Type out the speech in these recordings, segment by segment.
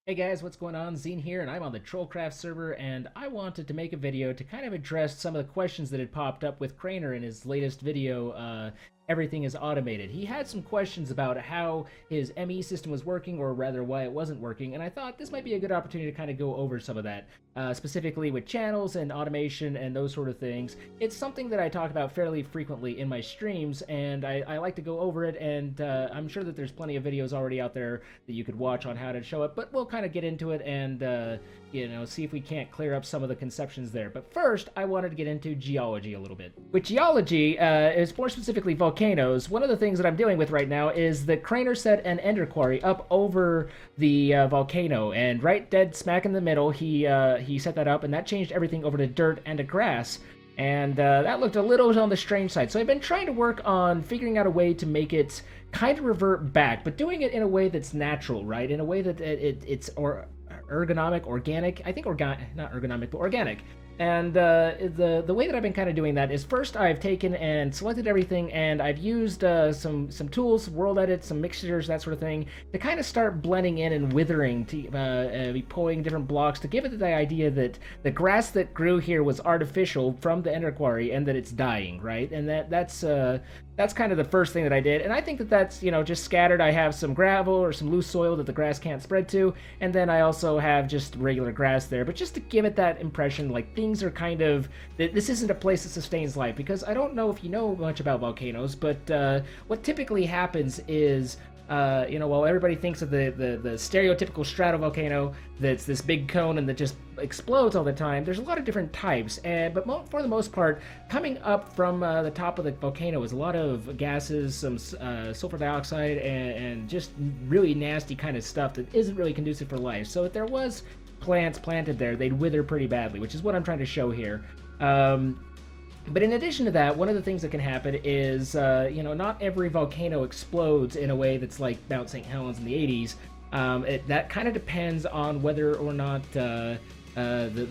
Hey guys, what's going on? Zine here, and I'm on the TrollCraft server, and I wanted to make a video to kind of address some of the questions that had popped up with Crainer in his latest video, Everything is Automated. He had some questions about how his ME system was working, or rather why it wasn't working, and I thought this might be a good opportunity to kind of go over some of that, specifically with channels and automation and those sort of things. It's something that I talk about fairly frequently in my streams, and I like to go over it, and I'm sure that there's plenty of videos already out there that you could watch on how to show it, but we'll kind of get into it and see if we can't clear up some of the conceptions there. But first, I wanted to get into geology a little bit. With geology, is more specifically volcanoes, one of the things that I'm dealing with right now is the Crainer set an ender quarry up over the volcano, and right dead smack in the middle, he set that up, and that changed everything over to dirt and to grass. And that looked a little on the strange side. So I've been trying to work on figuring out a way to make it kind of revert back, but doing it in a way that's natural, right? In a way that it's ergonomic, organic. I think not ergonomic, but organic. And the way that I've been kind of doing that is first I've taken and selected everything, and I've used some tools, world edit, some mixtures, that sort of thing, to kind of start blending in and withering, to be pulling different blocks to give it the idea that the grass that grew here was artificial from the ender quarry and that it's dying, right? And that's kind of the first thing that I did, and I think that that's, just scattered. I have some gravel or some loose soil that the grass can't spread to, and then I also have just regular grass there, but just to give it that impression, like things are kind of, this isn't a place that sustains life, because I don't know if you know much about volcanoes, but what typically happens is, while everybody thinks of the stereotypical stratovolcano that's this big cone and that just explodes all the time, there's a lot of different types, but for the most part, coming up from the top of the volcano is a lot of gases, some sulfur dioxide, and just really nasty kind of stuff that isn't really conducive for life. So if there was plants planted there, they'd wither pretty badly, which is what I'm trying to show here. But in addition to that, one of the things that can happen is, not every volcano explodes in a way that's like Mount St. Helens in the 80s. That kind of depends on whether or not the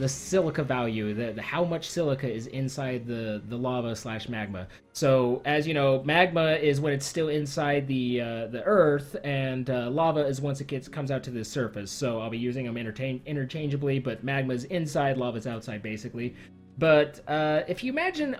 silica value, the how much silica is inside the lava / magma. So as you know, magma is when it's still inside the earth, and lava is once it comes out to the surface. So I'll be using them interchangeably, but magma is inside, lava is outside, basically. But if you imagine,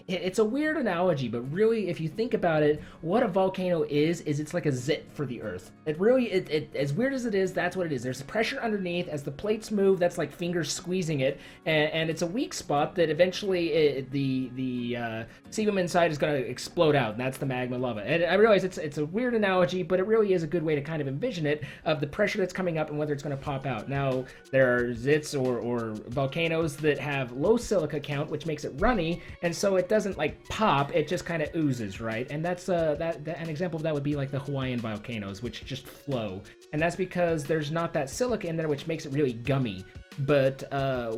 it's a weird analogy, but really, if you think about it, what a volcano is it's like a zit for the Earth. It really, as weird as it is, that's what it is. There's pressure underneath. As the plates move, that's like fingers squeezing it, and it's a weak spot that eventually the sebum inside is going to explode out, and that's the magma lava. And I realize it's a weird analogy, but it really is a good way to kind of envision it, of the pressure that's coming up and whether it's going to pop out. Now, there are zits or volcanoes that have low silica count, which makes it runny, and so it doesn't like pop, it just kind of oozes, right? And that's an example of that would be like the Hawaiian volcanoes, which just flow, and that's because there's not that silica in there, which makes it really gummy. But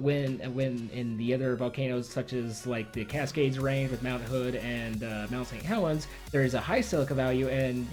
when in the other volcanoes, such as like the Cascades range with Mount Hood and Mount St. Helens, there is a high silica value, and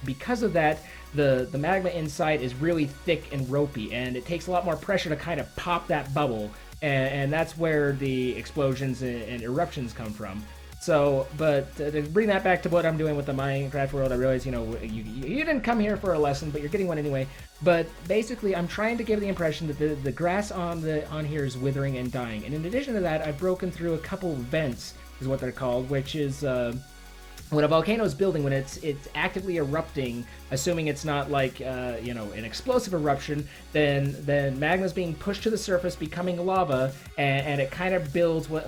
because of that, the magma inside is really thick and ropey, and it takes a lot more pressure to kind of pop that bubble. And that's where the explosions and eruptions come from. So, but to bring that back to what I'm doing with the Minecraft world, I realize, you didn't come here for a lesson, but you're getting one anyway. But basically, I'm trying to give the impression that the grass on here is withering and dying. And in addition to that, I've broken through a couple vents, is what they're called, which is when a volcano is building, when it's actively erupting, assuming it's not like an explosive eruption, then magma is being pushed to the surface, becoming lava, and it kind of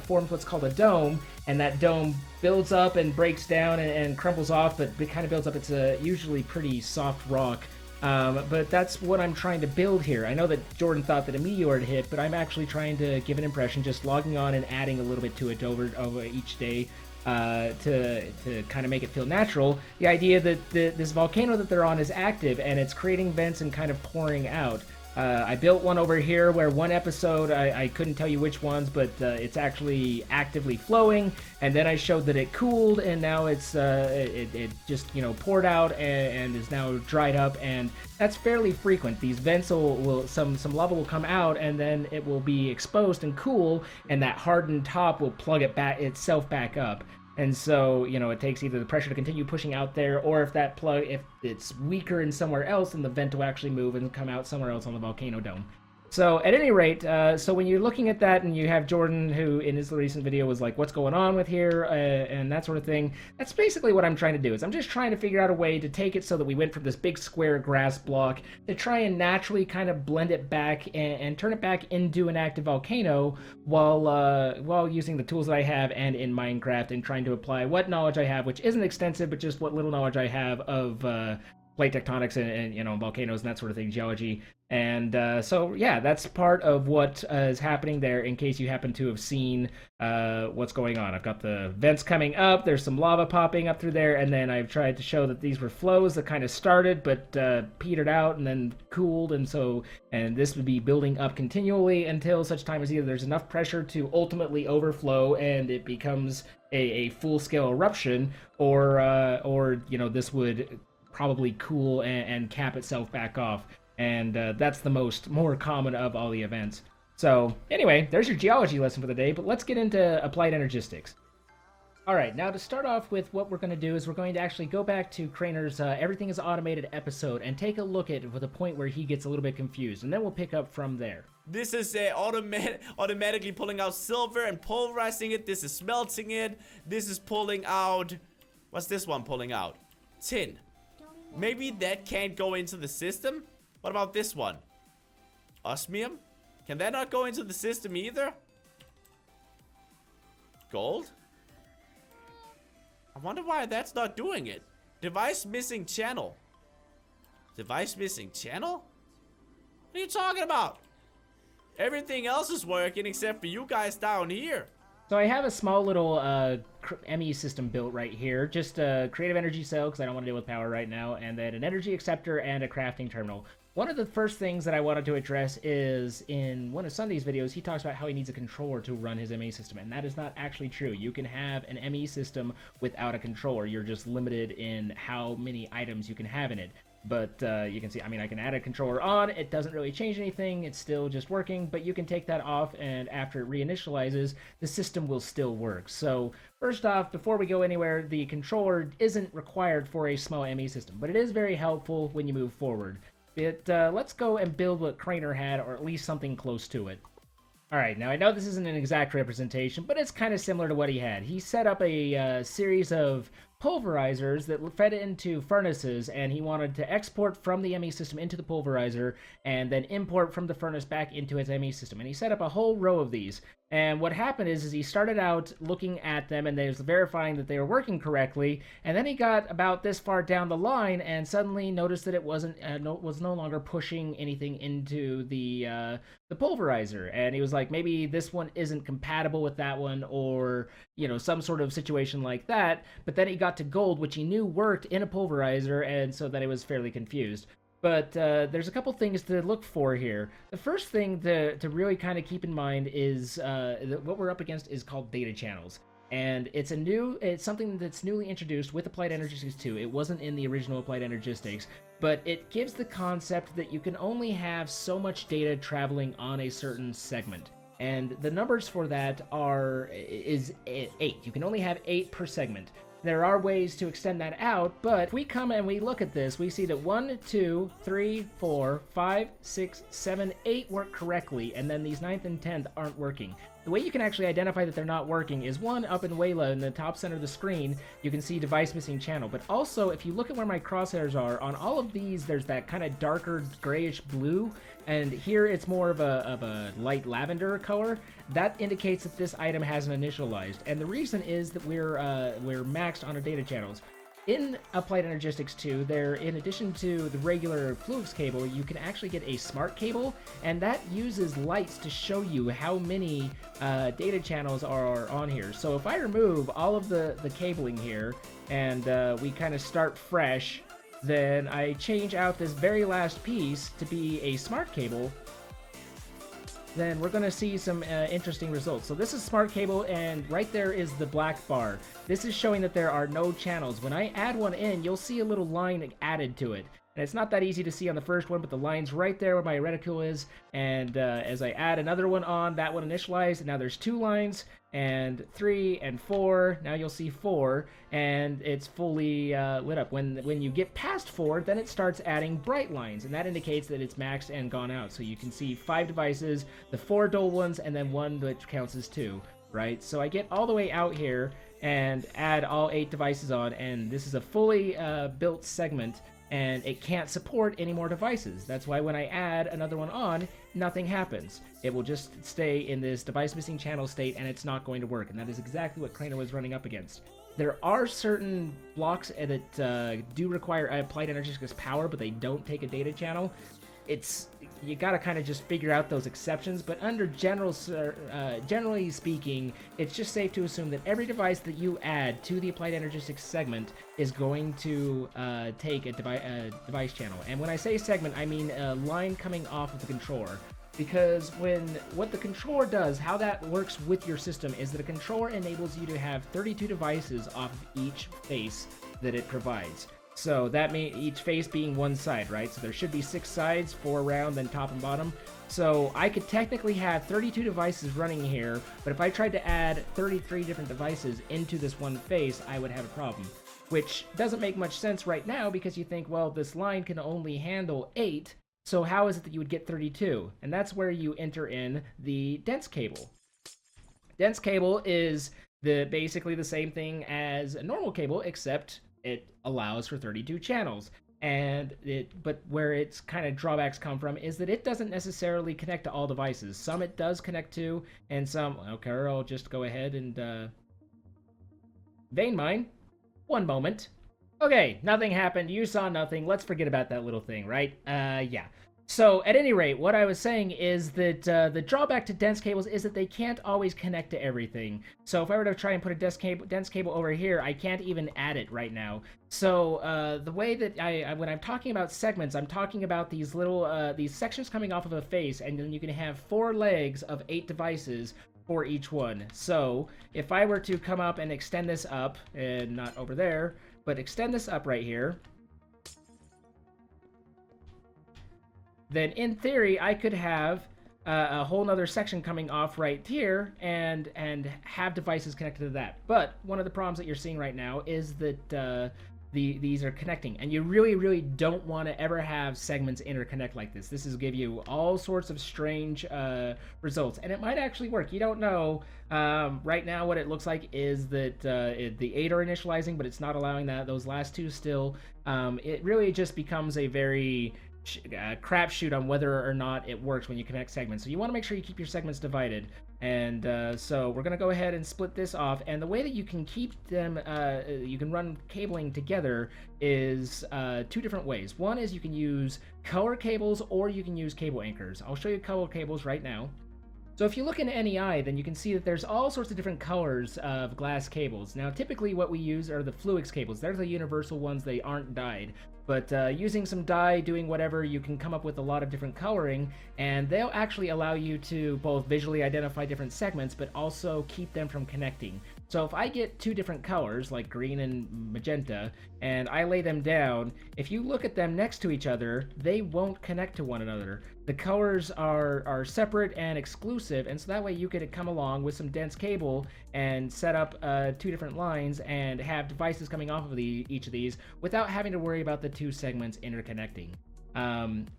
forms what's called a dome, and that dome builds up and breaks down and crumbles off, but it kind of builds up. It's a usually pretty soft rock. But that's what I'm trying to build here. I know that Jordan thought that a meteor had hit, but I'm actually trying to give an impression, just logging on and adding a little bit to it over each day. To kind of make it feel natural. The idea that this volcano that they're on is active, and it's creating vents and kind of pouring out. I built one over here where one episode, I couldn't tell you which ones, but it's actually actively flowing, and then I showed that it cooled, and now it's it just poured out and is now dried up, and that's fairly frequent. These vents will some lava will come out, and then it will be exposed and cool, and that hardened top will plug itself back up. And so, you know, it takes either the pressure to continue pushing out there, or if that plug, if it's weaker in somewhere else, then the vent will actually move and come out somewhere else on the volcano dome. So at any rate, so when you're looking at that and you have Jordan, who in his recent video was like, what's going on with here, and that sort of thing, that's basically what I'm trying to do. Is I'm just trying to figure out a way to take it so that we went from this big square grass block to try and naturally kind of blend it back and turn it back into an active volcano while using the tools that I have and in Minecraft, and trying to apply what knowledge I have, which isn't extensive, but just what little knowledge I have of plate tectonics and you know, volcanoes and that sort of thing, geology. And so yeah, that's part of what is happening there, in case you happen to have seen what's going on. I've got the vents coming up, there's some lava popping up through there, and then I've tried to show that these were flows that kind of started but petered out and then cooled, and this would be building up continually until such time as either there's enough pressure to ultimately overflow and it becomes a full-scale eruption, or you know, this would probably cool and cap itself back off. And that's the more common of all the events. So anyway, there's your geology lesson for the day, but let's get into applied energistics. Alright, now to start off with, what we're going to do is we're going to actually go back to Krainer's Everything is Automated episode and take a look at it with a point where he gets a little bit confused, and then we'll pick up from there. This is automatically pulling out silver and pulverizing it. This is smelting it. This is pulling out... What's this one pulling out? Tin. Maybe that can't go into the system? What about this one? Osmium? Can that not go into the system either? Gold? I wonder why that's not doing it. Device missing channel. Device missing channel? What are you talking about? Everything else is working except for you guys down here. So I have a small little ME system built right here. Just a creative energy cell, because I don't want to deal with power right now, and then an energy acceptor and a crafting terminal. One of the first things that I wanted to address is, in one of SSundee's videos, he talks about how he needs a controller to run his ME system, and that is not actually true. You can have an ME system without a controller. You're just limited in how many items you can have in it. But you can see, I mean, I can add a controller on. It doesn't really change anything. It's still just working, but you can take that off, and after it reinitializes, the system will still work. So first off, before we go anywhere, the controller isn't required for a small ME system, but it is very helpful when you move forward. Let's go and build what Crainer had, or at least something close to it. Alright, now I know this isn't an exact representation, but it's kind of similar to what he had. He set up a series of pulverizers that fed into furnaces, and he wanted to export from the ME system into the pulverizer, and then import from the furnace back into his ME system. And he set up a whole row of these. And what happened is he started out looking at them, and they was verifying that they were working correctly, and then he got about this far down the line and suddenly noticed that it was no longer pushing anything into the pulverizer. And he was like, maybe this one isn't compatible with that one, or, you know, some sort of situation like that. But then he got to gold, which he knew worked in a pulverizer, and so that he was fairly confused. But there's a couple things to look for here. The first thing to really kind of keep in mind is what we're up against is called data channels. And it's something that's newly introduced with Applied Energistics 2. It wasn't in the original Applied Energistics, but it gives the concept that you can only have so much data traveling on a certain segment. And the numbers for that is 8. You can only have 8 per segment. There are ways to extend that out, but if we come and we look at this, we see that 1, 2, 3, 4, 5, 6, 7, 8 work correctly, and then these 9th and 10th aren't working. The way you can actually identify that they're not working is, one, up in Wayla in the top center of the screen, you can see device missing channel. But also, if you look at where my crosshairs are, on all of these, there's that kind of darker grayish blue, and here it's more of a light lavender color. That indicates that this item hasn't initialized, and the reason is that we're maxed on our data channels. In Applied Energistics 2, there, in addition to the regular Fluix cable, you can actually get a smart cable, and that uses lights to show you how many data channels are on here. So if I remove all of the cabling here, and we kind of start fresh, then I change out this very last piece to be a smart cable, then we're going to see some interesting results. So this is smart cable, and right there is the black bar. This is showing that there are no channels. When I add one in, you'll see a little line added to it. And it's not that easy to see on the first one, but the line's right there where my reticule is. And as I add another one on, that one initialized, and now there's 2 lines. and 3 and 4. Now you'll see 4, and it's fully lit up. When you get past 4, then it starts adding bright lines, and that indicates that it's maxed and gone out. So you can see 5 devices, the 4 dull ones, and then 1 which counts as 2, right? So I get all the way out here and add all 8 devices on, and this is a fully built segment, and it can't support any more devices. That's why when I add another one on, nothing happens. It will just stay in this device missing channel state, and it's not going to work. And that is exactly what Crainer was running up against. There are certain blocks that do require applied energy power, but they don't take a data channel. You gotta kind of just figure out those exceptions, but under generally speaking, it's just safe to assume that every device that you add to the applied energistics segment is going to take a device channel. And when I say segment, I mean a line coming off of the controller. Because what the controller does, how that works with your system, is that a controller enables you to have 32 devices off of each face that it provides. So that means each face being one side, right? So there should be 6 sides, 4 round, then top and bottom. So I could technically have 32 devices running here, but if I tried to add 33 different devices into this one face, I would have a problem. Which doesn't make much sense right now, because you think, well, this line can only handle 8, so how is it that you would get 32? And that's where you enter in the dense cable. Dense cable is basically the same thing as a normal cable, except it allows for 32 channels. But where its kind of drawbacks come from is that it doesn't necessarily connect to all devices. Some it does connect to, and some... Okay, I'll just go ahead and vein mine. One moment. Okay, nothing happened. You saw nothing. Let's forget about that little thing, right? Yeah. So, at any rate, what I was saying is that the drawback to dense cables is that they can't always connect to everything. So if I were to try and put a dense cable over here, I can't even add it right now. So the way that when I'm talking about segments, I'm talking about these little these sections coming off of a face, and then you can have 4 legs of 8 devices for each one. So if I were to come up and extend this up, and not over there, but extend this up right here, then in theory I could have a whole nother section coming off right here and have devices connected to that. But one of the problems that you're seeing right now is that these are connecting, and you really don't want to ever have segments interconnect like this. This is give you all sorts of strange results, and it might actually work. You don't know. Right now what it looks like is that the 8 are initializing, but it's not allowing those last 2 still. It really just becomes a very crapshoot on whether or not it works when you connect segments. So you want to make sure you keep your segments divided. And so we're going to go ahead and split this off. And the way that you can keep them, you can run cabling together is 2 different ways. One is you can use color cables, or you can use cable anchors. I'll show you color cables right now. So if you look in NEI, then you can see that there's all sorts of different colors of glass cables. Now, typically what we use are the Fluix cables. They're the universal ones. They aren't dyed. But using some dye, doing whatever, you can come up with a lot of different coloring, and they'll actually allow you to both visually identify different segments, but also keep them from connecting. So if I get 2 different colors, like green and magenta, and I lay them down, if you look at them next to each other, they won't connect to one another. The colors are separate and exclusive, and so that way you could come along with some dense cable and set up 2 different lines and have devices coming off of each of these without having to worry about the 2 segments interconnecting.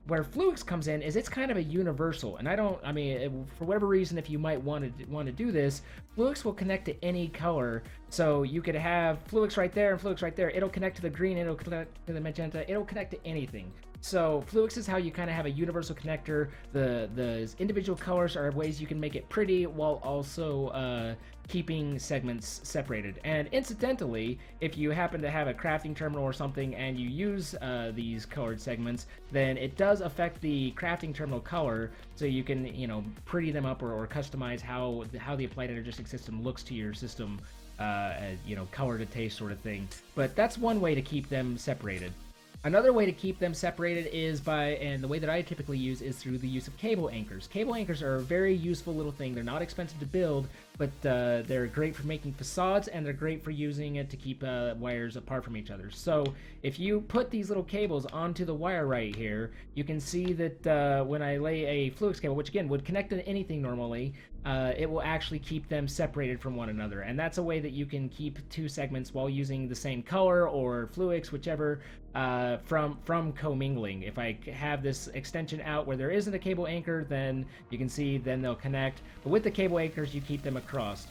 Where Fluix comes in is it's kind of a universal, and for whatever reason, if you might want to do this, Fluix will connect to any color. So you could have Fluix right there and Fluix right there. It'll connect to the green, it'll connect to the magenta, it'll connect to anything. So Fluix is how you kind of have a universal connector. The individual colors are ways you can make it pretty while also keeping segments separated. And incidentally, if you happen to have a crafting terminal or something and you use these colored segments, then it does affect the crafting terminal color, so you can pretty them up or customize how the applied energetic system looks to your system, color to taste sort of thing. But that's one way to keep them separated. Another way to keep them separated is and the way that I typically use is through the use of cable anchors. Cable anchors are a very useful little thing. They're not expensive to build, but they're great for making facades, and they're great for using it to keep wires apart from each other. So if you put these little cables onto the wire right here, you can see that when I lay a Fluix cable, which again would connect to anything normally, it will actually keep them separated from one another. And that's a way that you can keep two segments while using the same color or Fluix, whichever, from commingling. If I have this extension out where there isn't a cable anchor, then you can see then they'll connect. But with the cable anchors, you keep them across.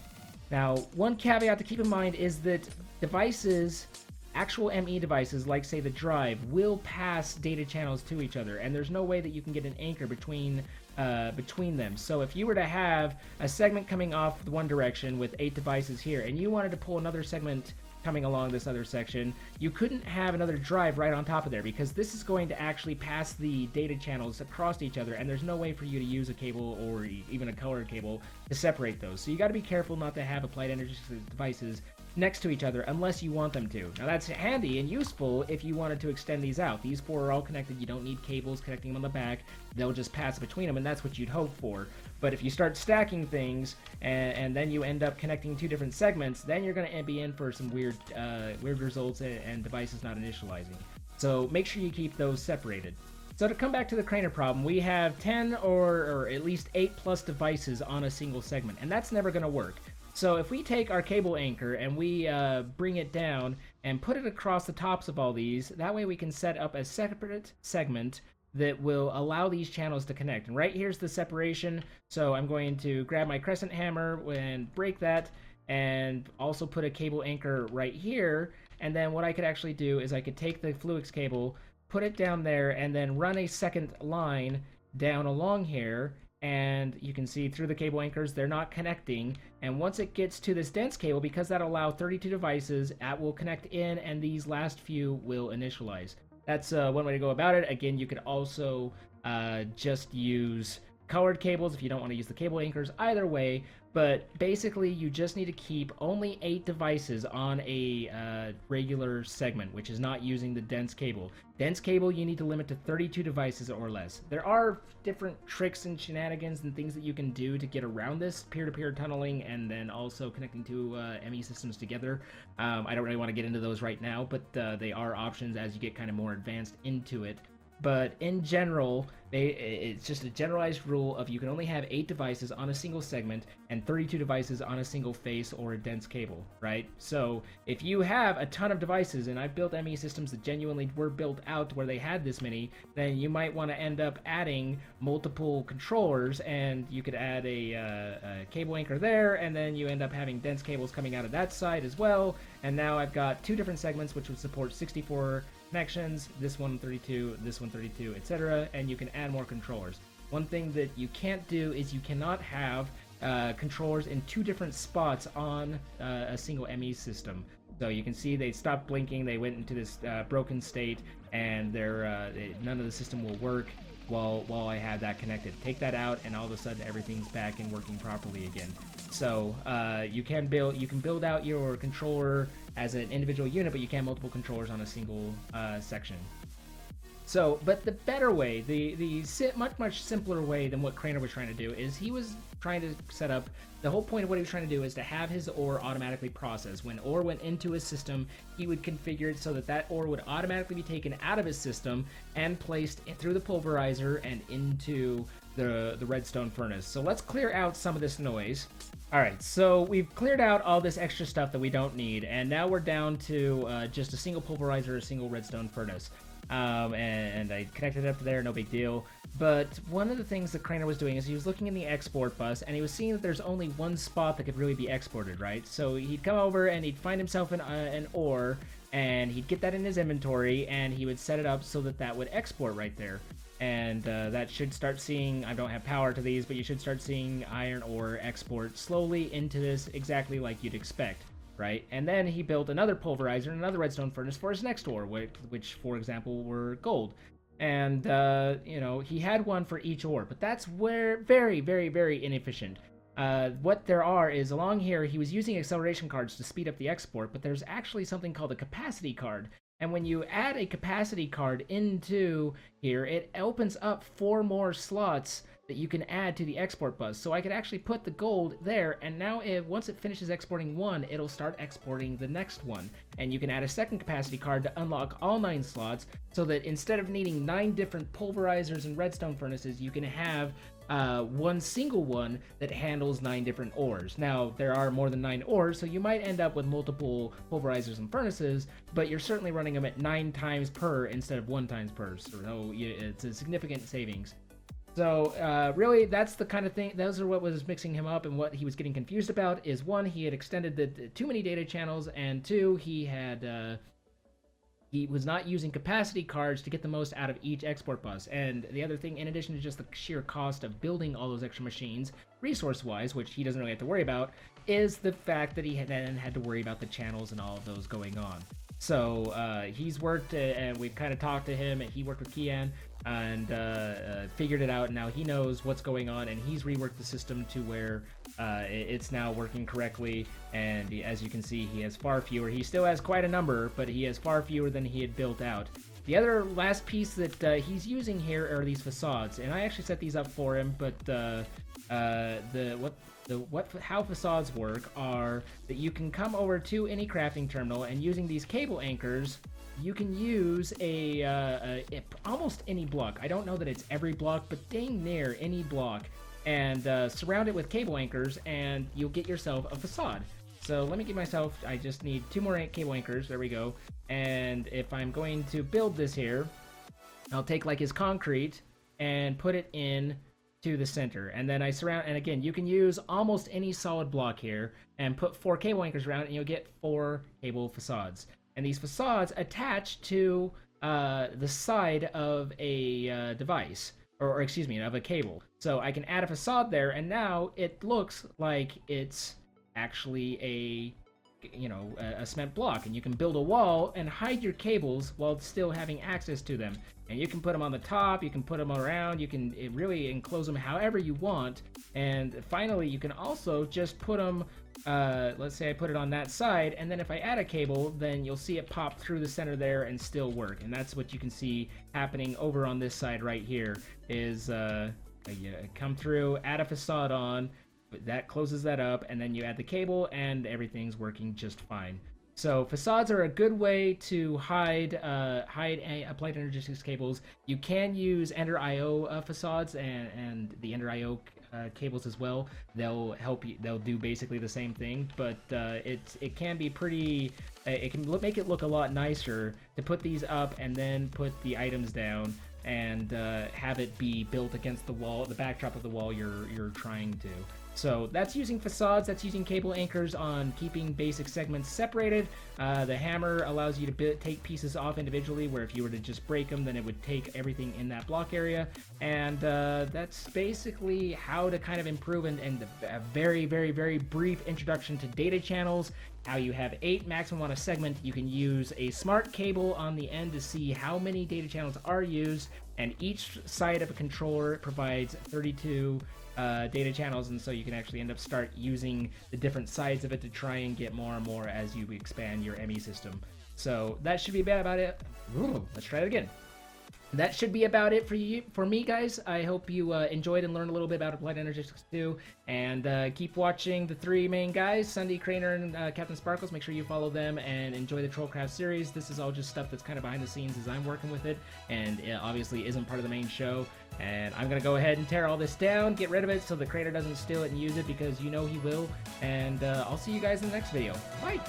Now, one caveat to keep in mind is that devices, actual ME devices, like say the drive, will pass data channels to each other, and there's no way that you can get an anchor between them. So if you were to have a segment coming off one direction with 8 devices here, and you wanted to pull another segment coming along this other section, you couldn't have another drive right on top of there, because this is going to actually pass the data channels across each other, and there's no way for you to use a cable or even a colored cable to separate those. So you got to be careful not to have applied energy devices next to each other unless you want them to. Now that's handy and useful if you wanted to extend these out. These 4 are all connected. You don't need cables connecting them on the back. They'll just pass between them, and that's what you'd hope for. But if you start stacking things and then you end up connecting 2 different segments, then you're going to be in for some weird results and devices not initializing. So make sure you keep those separated. So to come back to the Krannert problem, we have 10 or at least 8 plus devices on a single segment, and that's never going to work. So if we take our cable anchor and we bring it down and put it across the tops of all these, that way we can set up a separate segment that will allow these channels to connect. And right here's the separation. So I'm going to grab my crescent hammer and break that, and also put a cable anchor right here. And then what I could actually do is I could take the Fluix cable, put it down there, and then run a second line down along here. And you can see through the cable anchors, they're not connecting. And once it gets to this dense cable, because that'll allow 32 devices, that will connect in, and these last few will initialize. That's one way to go about it. Again, you could also just use colored cables if you don't want to use the cable anchors. Either way, but basically you just need to keep only 8 devices on a regular segment, which is not using the dense cable. Dense cable you need to limit to 32 devices or less. There are different tricks and shenanigans and things that you can do to get around this peer-to-peer tunneling, and then also connecting two ME systems together. I don't really want to get into those right now, but they are options as you get kind of more advanced into it. But in general, it's just a generalized rule of you can only have 8 devices on a single segment and 32 devices on a single face or a dense cable, right? So if you have a ton of devices, and I've built ME systems that genuinely were built out to where they had this many, then you might want to end up adding multiple controllers, and you could add a cable anchor there, and then you end up having dense cables coming out of that side as well. And now I've got 2 different segments which would support 64 connections, this one 32, this one 32, etc., and you can add more controllers. One thing that you can't do is you cannot have controllers in 2 different spots on a single ME system. So you can see they stopped blinking, they went into this broken state, and none of the system will work while I have that connected. Take that out, and all of a sudden everything's back and working properly again. So you can build out your controller as an individual unit, but you can't have multiple controllers on a single section. So, but the better way, the much simpler way than what Crainer was trying to do is he was trying to set up, the whole point of what he was trying to do is to have his ore automatically process. When ore went into his system, he would configure it so that that ore would automatically be taken out of his system and placed through the pulverizer and into the redstone furnace. So let's clear out some of this noise. Alright, so we've cleared out all this extra stuff that we don't need, and now we're down to just a single pulverizer, a single redstone furnace. And I connected it up to there, no big deal. But one of the things that Crainer was doing is he was looking in the export bus, and he was seeing that there's only one spot that could really be exported, right? So he'd come over and he'd find himself an ore, and he'd get that in his inventory, and he would set it up so that that would export right there. And that should start seeing, I don't have power to these, but you should start seeing iron ore export slowly into this exactly like you'd expect, right? And then he built another pulverizer and another redstone furnace for his next ore, which for example, were gold. And, you know, he had one for each ore, but that's very, very, very inefficient. What there are is along here, he was using acceleration cards to speed up the export, but there's actually something called a capacity card. And when you add a capacity card into here, it opens up 4 more slots that you can add to the export bus. So I could actually put the gold there, and now once it finishes exporting one, it'll start exporting the next one. And you can add a second capacity card to unlock all 9 slots, so that instead of needing 9 different pulverizers and redstone furnaces, you can have one single one that handles 9 different ores. Now, there are more than 9 ores, so you might end up with multiple pulverizers and furnaces, but you're certainly running them at 9 times per instead of 1 times per, so it's a significant savings. So really, that's the kind of thing, those are what was mixing him up, and what he was getting confused about is, 1, he had extended the too many data channels, and 2, he was not using capacity cards to get the most out of each export bus. And the other thing, in addition to just the sheer cost of building all those extra machines, resource-wise, which he doesn't really have to worry about, is the fact that he then had to worry about the channels and all of those going on. So he's worked, and we've kind of talked to him, and he worked with Kehaan, and figured it out, and now he knows what's going on, and he's reworked the system to where it's now working correctly. And as you can see, he has far fewer. He still has quite a number, but he has far fewer than he had built out. The other last piece that he's using here are these facades, and I actually set these up for him, but how facades work are that you can come over to any crafting terminal, and using these cable anchors, you can use almost any block. I don't know that it's every block, but dang near any block, and surround it with cable anchors, and you'll get yourself a facade. So let me give myself, I just need 2 more cable anchors, there we go. And if I'm going to build this here, I'll take like his concrete and put it in to the center, and then I surround, and again, you can use almost any solid block here and put 4 cable anchors around it, and you'll get 4 cable facades. And these facades attach to the side of a device, or excuse me, of a cable. So I can add a facade there, and now it looks like it's actually a cement block, and you can build a wall and hide your cables while still having access to them. And you can put them on the top, you can put them around, you can really enclose them however you want. And finally, you can also just put them, let's say I put it on that side, and then if I add a cable, then you'll see it pop through the center there and still work. And that's what you can see happening over on this side right here, is you come through, add a facade on, that closes that up, and then you add the cable, and everything's working just fine. So facades are a good way to hide applied energistics cables. You can use Ender IO facades and the Ender IO cables as well. They'll help you. They'll do basically the same thing, but it can be pretty. It can make it look a lot nicer to put these up and then put the items down, and have it be built against the wall, the backdrop of the wall you're trying to. So that's using facades, that's using cable anchors on keeping basic segments separated. The hammer allows you to take pieces off individually, where if you were to just break them, then it would take everything in that block area. And that's basically how to kind of improve, and a very, very, very brief introduction to data channels. How you have 8 maximum on a segment. You can use a smart cable on the end to see how many data channels are used, and each side of a controller provides 32 data channels, and so you can actually end up start using the different sides of it to try and get more and more as you expand your ME system. So that should be about it. Ooh, let's try it again. That should be about it for me, guys. I hope you enjoyed and learned a little bit about Applied Energistics too. And keep watching the 3 main guys, SSundee, Crainer, and CaptainSparklez. Make sure you follow them and enjoy the TrollCraft series. This is all just stuff that's kind of behind the scenes as I'm working with it, and it obviously isn't part of the main show. And I'm going to go ahead and tear all this down, get rid of it so the Crainer doesn't steal it and use it, because you know he will. And I'll see you guys in the next video. Bye!